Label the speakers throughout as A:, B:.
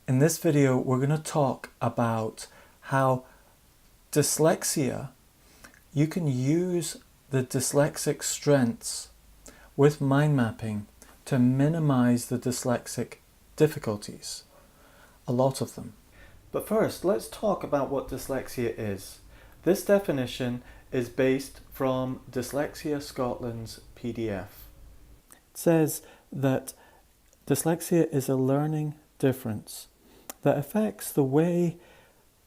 A: In this video, we're going to talk about how dyslexia, you can use the dyslexic strengths with mind mapping to minimize the dyslexic difficulties, a lot of them. But first, let's talk about what dyslexia is. This definition is based from Dyslexia Scotland's PDF. It says that dyslexia is a learning difference that affects the way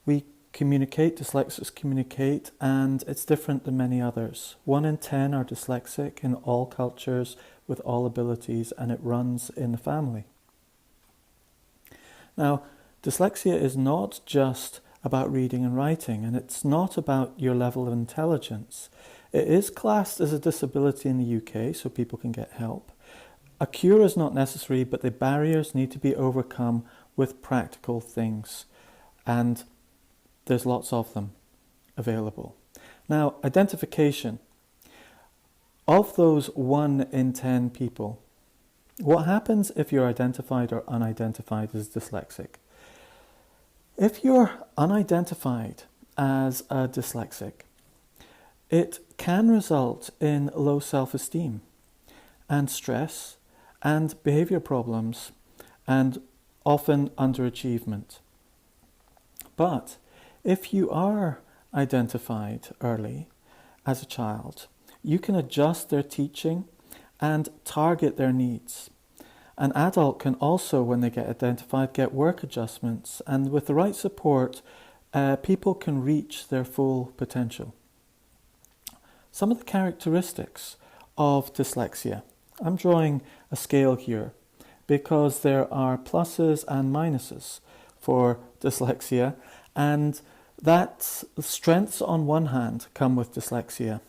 A: we communicate, dyslexics communicate, and it's different than many others. 1 in 10 are dyslexic in all cultures with all abilities, and it runs in the family. Now, dyslexia is not just about reading and writing, and it's not about your level of intelligence. It is classed as a disability in the UK, so people can get help. A cure is not necessary, but the barriers need to be overcome with practical things, and there's lots of them available. Now, identification. Of those 1 in 10 people, what happens if you're identified or unidentified as dyslexic? If you're unidentified as a dyslexic, it can result in low self-esteem and stress and behavior problems and often underachievement. But if you are identified early as a child, you can adjust their teaching and target their needs. An adult can also, when they get identified, get work adjustments, and with the right support, people can reach their full potential. Some of the characteristics of dyslexia. I'm drawing a scale here because there are pluses and minuses for dyslexia, and that strengths on one hand come with dyslexia.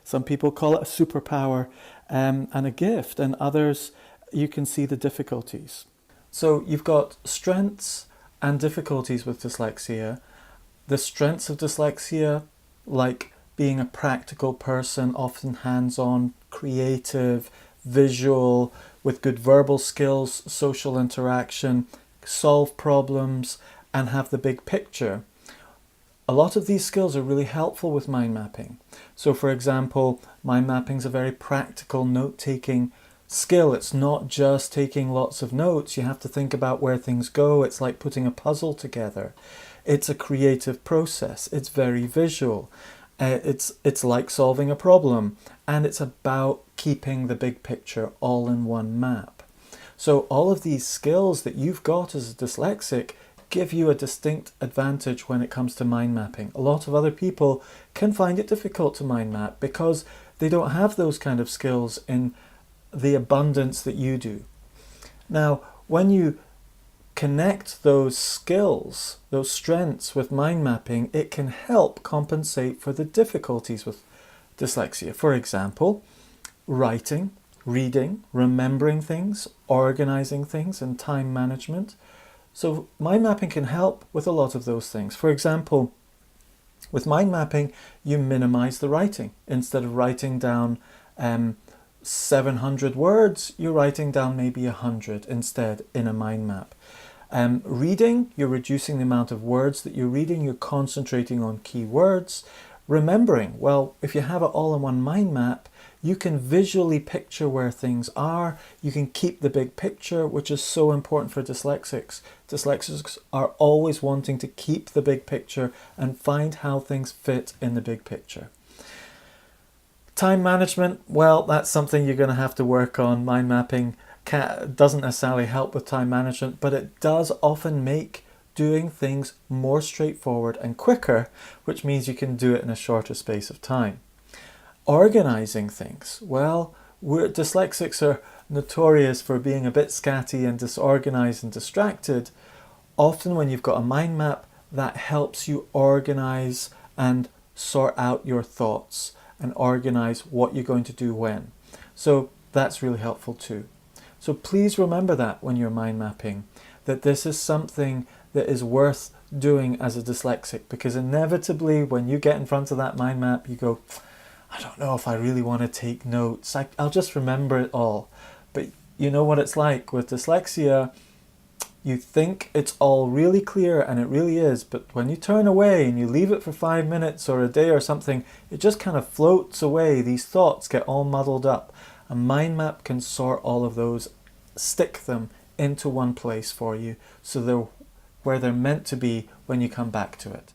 A: Some people call it a superpower and a gift, and others you can see the difficulties. So you've got strengths and difficulties with dyslexia. The strengths of dyslexia, like being a practical person, often hands-on, creative, visual, with good verbal skills, social interaction, solve problems, and have the big picture. A lot of these skills are really helpful with mind mapping. So for example, mind mapping is a very practical note-taking skill. It's not just taking lots of notes. You have to think about where things go. It's like putting a puzzle together. It's a creative process. It's very visual. It's like solving a problem, and it's about keeping the big picture all in one map. So all of these skills that you've got as a dyslexic give you a distinct advantage when it comes to mind mapping. A lot of other people can find it difficult to mind map because they don't have those kind of skills in the abundance that you do. Now, when you connect those skills, those strengths with mind mapping, it can help compensate for the difficulties with dyslexia. For example, writing, reading, remembering things, organizing things, and time management. So mind mapping can help with a lot of those things. For example, with mind mapping, you minimize the writing. Instead of writing down 700 words, you're writing down maybe 100 instead in a mind map. Reading, you're reducing the amount of words that you're reading, you're concentrating on key words. Remembering, well, if you have it all in one mind map, you can visually picture where things are. You can keep the big picture, which is so important for dyslexics. Dyslexics are always wanting to keep the big picture and find how things fit in the big picture. Time management, well, that's something you're going to have to work on. Mind mapping doesn't necessarily help with time management, but it does often make doing things more straightforward and quicker, which means you can do it in a shorter space of time. Organizing things, well, dyslexics are notorious for being a bit scatty and disorganized and distracted. Often when you've got a mind map, that helps you organize and sort out your thoughts and organize what you're going to do when. So that's really helpful too. So please remember that when you're mind mapping, that this is something that is worth doing as a dyslexic, because inevitably when you get in front of that mind map, you go, I don't know if I really want to take notes. I'll just remember it all. But you know what it's like with dyslexia. You think it's all really clear, and it really is, but when you turn away and you leave it for 5 minutes or a day or something, it just kind of floats away. These thoughts get all muddled up. A mind map can sort all of those, stick them into one place for you, so they're where they're meant to be when you come back to it.